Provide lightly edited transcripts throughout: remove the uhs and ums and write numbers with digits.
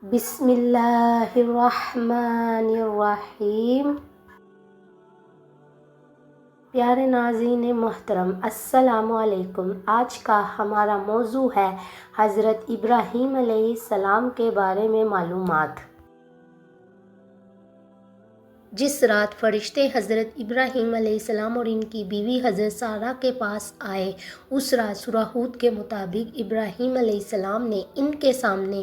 بسم اللہ الرحمن الرحیم۔ پیارے ناظرین محترم، السلام علیکم۔ آج کا ہمارا موضوع ہے حضرت ابراہیم علیہ السلام کے بارے میں معلومات۔ جس رات فرشتے حضرت ابراہیم علیہ السلام اور ان کی بیوی حضرت سارہ کے پاس آئے، اس رات سورہ ہود کے مطابق ابراہیم علیہ السلام نے ان کے سامنے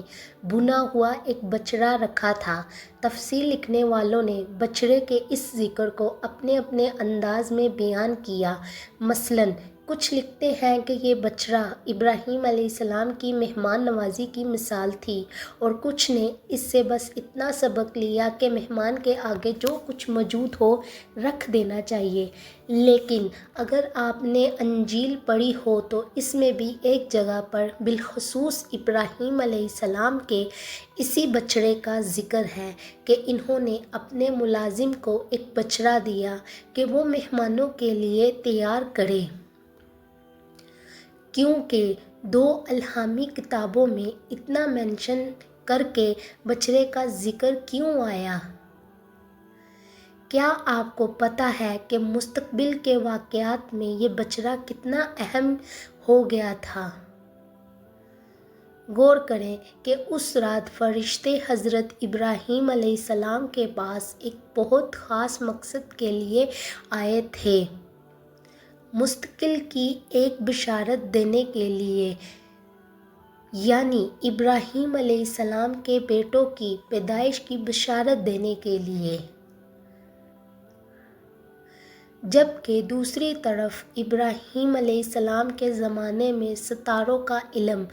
بنا ہوا ایک بچڑا رکھا تھا۔ تفسیر لکھنے والوں نے بچڑے کے اس ذکر کو اپنے اپنے انداز میں بیان کیا۔ مثلاً کچھ لکھتے ہیں کہ یہ بچڑا ابراہیم علیہ السلام کی مہمان نوازی کی مثال تھی، اور کچھ نے اس سے بس اتنا سبق لیا کہ مہمان کے آگے جو کچھ موجود ہو رکھ دینا چاہیے۔ لیکن اگر آپ نے انجیل پڑھی ہو تو اس میں بھی ایک جگہ پر بالخصوص ابراہیم علیہ السلام کے اسی بچڑے کا ذکر ہے کہ انہوں نے اپنے ملازم کو ایک بچڑا دیا کہ وہ مہمانوں کے لیے تیار کرے۔ کیونکہ دو الہامی کتابوں میں اتنا مینشن کر کے بچڑے کا ذکر کیوں آیا؟ کیا آپ کو پتہ ہے کہ مستقبل کے واقعات میں یہ بچڑا کتنا اہم ہو گیا تھا؟ غور کریں کہ اس رات فرشتے حضرت ابراہیم علیہ السلام کے پاس ایک بہت خاص مقصد کے لیے آئے تھے، مستقبل کی ایک بشارت دینے کے لیے، یعنی ابراہیم علیہ السلام کے بیٹوں کی پیدائش کی بشارت دینے کے لیے۔ جبکہ دوسری طرف ابراہیم علیہ السلام کے زمانے میں ستاروں کا علم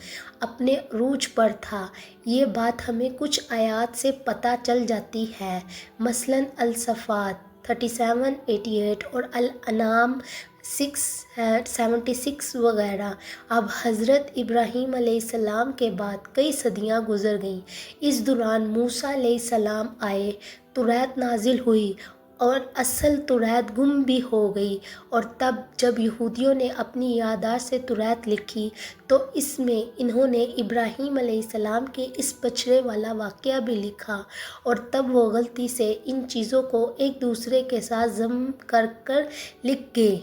اپنے عروج پر تھا۔ یہ بات ہمیں کچھ آیات سے پتہ چل جاتی ہے، مثلاً الصافات 37:88 اور الانعام 6:76 وغیرہ۔ اب حضرت ابراہیم علیہ السلام کے بعد کئی صدیاں گزر گئیں۔ اس دوران موسیٰ علیہ السلام آئے، توریت نازل ہوئی، اور اصل توریت گم بھی ہو گئی، اور تب جب یہودیوں نے اپنی یادداشت سے توریت لکھی تو اس میں انہوں نے ابراہیم علیہ السلام کے اس بچڑے والا واقعہ بھی لکھا، اور تب وہ غلطی سے ان چیزوں کو ایک دوسرے کے ساتھ ضم کر لکھ گئے،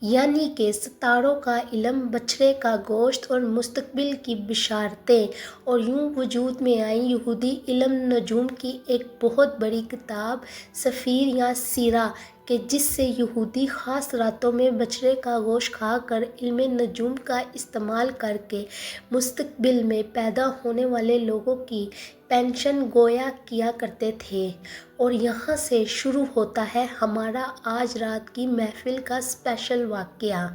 یعنی کہ ستاروں کا علم، بچڑے کا گوشت اور مستقبل کی بشارتیں، اور یوں وجود میں آئی یہودی علم نجوم کی ایک بہت بڑی کتاب سفیر یا سیرہ، کہ جس سے یہودی خاص راتوں میں بچڑے کا گوشت کھا کر علم نجوم کا استعمال کر کے مستقبل میں پیدا ہونے والے لوگوں کی پیشن گوئی کیا کرتے تھے۔ اور یہاں سے شروع ہوتا ہے ہمارا آج رات کی محفل کا اسپیشل واقعہ۔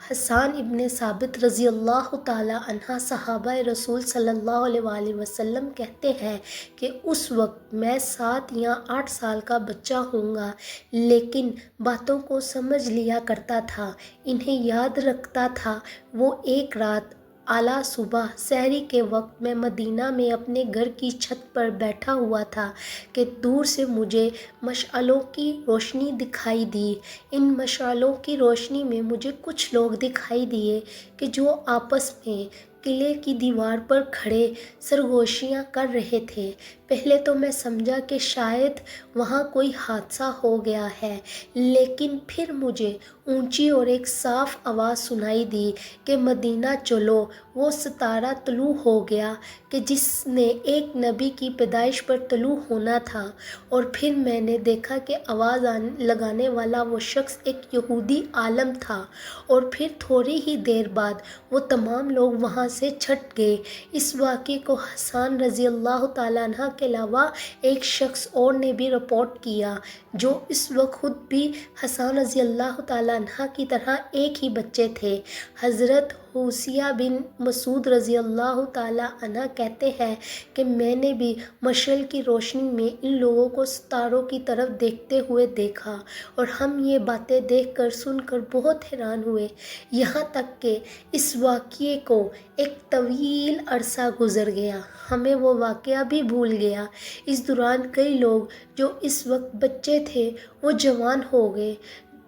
حسان ابن ثابت رضی اللہ تعالیٰ عنہ صحابہ رسول صلی اللہ علیہ وآلہ وسلم کہتے ہیں کہ اس وقت میں 7 یا 8 سال کا بچہ ہوں گا، لیکن باتوں کو سمجھ لیا کرتا تھا، انہیں یاد رکھتا تھا۔ وہ ایک رات اعلیٰ صبح سحری کے وقت میں مدینہ میں اپنے گھر کی چھت پر بیٹھا ہوا تھا کہ دور سے مجھے مشعلوں کی روشنی دکھائی دی۔ ان مشعلوں کی روشنی میں مجھے کچھ لوگ دکھائی دیے کہ جو آپس میں قلعے کی دیوار پر کھڑے سرگوشیاں کر رہے تھے۔ پہلے تو میں سمجھا کہ شاید وہاں کوئی حادثہ ہو گیا ہے، لیکن پھر مجھے اونچی اور ایک صاف آواز سنائی دی کہ مدینہ چلو، وہ ستارہ طلوع ہو گیا کہ جس نے ایک نبی کی پیدائش پر طلوع ہونا تھا۔ اور پھر میں نے دیکھا کہ آواز لگانے والا وہ شخص ایک یہودی عالم تھا، اور پھر تھوڑی ہی دیر بعد وہ تمام لوگ وہاں سے چھٹ گئے۔ اس واقعے کو حسان رضی اللہ تعالیٰ عنہ کے علاوہ ایک شخص اور نے بھی رپورٹ کیا، جو اس وقت خود بھی حسان رضی اللہ تعالیٰ عنہ کی طرح ایک ہی بچے تھے۔ حضرت حوصیہ بن مسعود رضی اللہ تعالیٰ عنہ کہتے ہیں کہ میں نے بھی مشعل کی روشنی میں ان لوگوں کو ستاروں کی طرف دیکھتے ہوئے دیکھا، اور ہم یہ باتیں دیکھ کر سن کر بہت حیران ہوئے، یہاں تک کہ اس واقعے کو ایک طویل عرصہ گزر گیا، ہمیں وہ واقعہ بھی بھول گیا۔ اس دوران کئی لوگ جو اس وقت بچے تھے وہ جوان ہو گئے،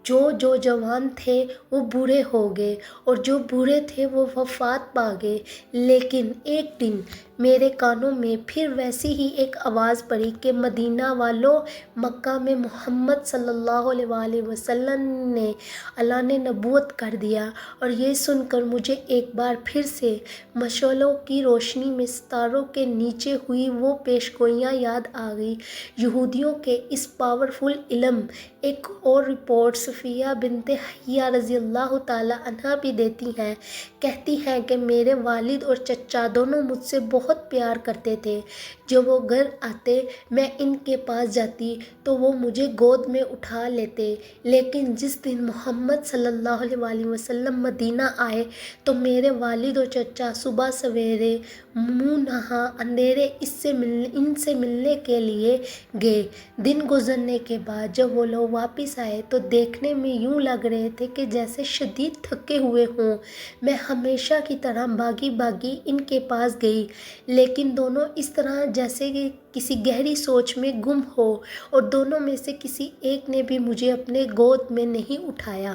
جو جوان تھے وہ بوڑھے ہو گئے اور جو بوڑھے تھے وہ وفات پا گئے، لیکن ایک دن میرے کانوں میں پھر ویسی ہی ایک آواز پڑی کہ مدینہ والوں، مکہ میں محمد صلی اللہ علیہ وآلہ وسلم نے اللہ نے نبوت کر دیا۔ اور یہ سن کر مجھے ایک بار پھر سے مشعلوں کی روشنی میں ستاروں کے نیچے ہوئی وہ پیشگوئیاں یاد آ گئی۔ یہودیوں کے اس پاورفل علم ایک اور رپورٹ صفیہ بنت حیہ رضی اللہ تعالی عنہا بھی دیتی ہیں۔ کہتی ہیں کہ میرے والد اور چچا دونوں مجھ سے بہت پیار کرتے تھے۔ جب وہ گھر آتے میں ان کے پاس جاتی تو وہ مجھے گود میں اٹھا لیتے، لیکن جس دن محمد صلی اللہ علیہ وآلہ وسلم مدینہ آئے تو میرے والد اور چچا صبح سویرے منہ نہا اندھیرے ان سے ملنے کے لیے گئے۔ دن گزرنے کے بعد جب وہ لوگ واپس آئے تو دیکھنے میں یوں لگ رہے تھے کہ جیسے شدید تھکے ہوئے ہوں۔ میں ہمیشہ کی طرح بھاگی بھاگی ان کے پاس گئی، لیکن دونوں اس طرح جیسے کہ کسی گہری سوچ میں گم ہو، اور دونوں میں سے کسی ایک نے بھی مجھے اپنے گود میں نہیں اٹھایا۔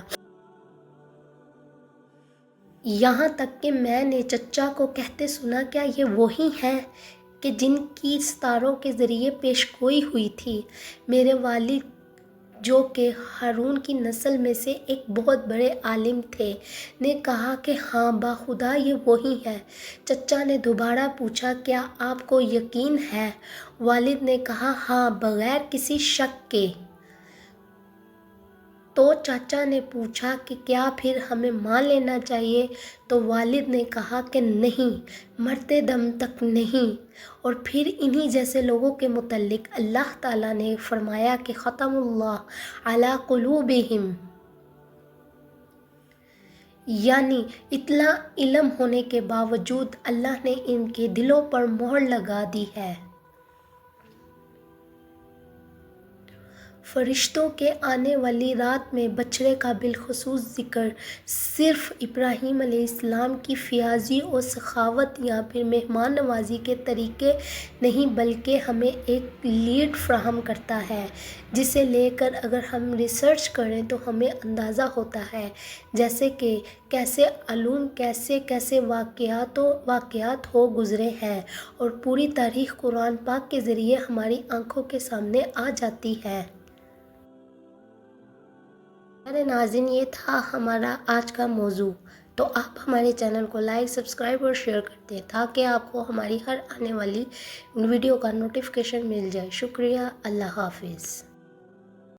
یہاں تک کہ میں نے چچا کو کہتے سنا، کیا یہ وہی ہیں کہ جن کی ستاروں کے ذریعے پیشگوئی ہوئی تھی؟ میرے والد جو کہ ہارون کی نسل میں سے ایک بہت بڑے عالم تھے نے کہا کہ ہاں باخدا یہ وہی ہیں۔ چچا نے دوبارہ پوچھا، کیا آپ کو یقین ہے؟ والد نے کہا ہاں، بغیر کسی شک کے۔ تو چاچا نے پوچھا کہ کیا پھر ہمیں مان لینا چاہیے؟ تو والد نے کہا کہ نہیں، مرتے دم تک نہیں۔ اور پھر انہی جیسے لوگوں کے متعلق اللہ تعالیٰ نے فرمایا کہ ختم اللہ علی قلوبہم، یعنی اتنا علم ہونے کے باوجود اللہ نے ان کے دلوں پر مہر لگا دی ہے۔ فرشتوں کے آنے والی رات میں بچڑے کا بالخصوص ذکر صرف ابراہیم علیہ السلام کی فیاضی اور سخاوت یا پھر مہمان نوازی کے طریقے نہیں، بلکہ ہمیں ایک لیڈ فراہم کرتا ہے جسے لے کر اگر ہم ریسرچ کریں تو ہمیں اندازہ ہوتا ہے جیسے کہ کیسے علوم کیسے واقعات ہو گزرے ہیں، اور پوری تاریخ قرآن پاک کے ذریعے ہماری آنکھوں کے سامنے آ جاتی ہے۔ میرے ناظرین، یہ تھا ہمارا آج کا موضوع۔ تو آپ ہمارے چینل کو لائک، سبسکرائب اور شیئر کرتے ہیں تاکہ آپ کو ہماری ہر آنے والی ویڈیو کا نوٹیفیکیشن مل جائے۔ شکریہ، اللہ حافظ۔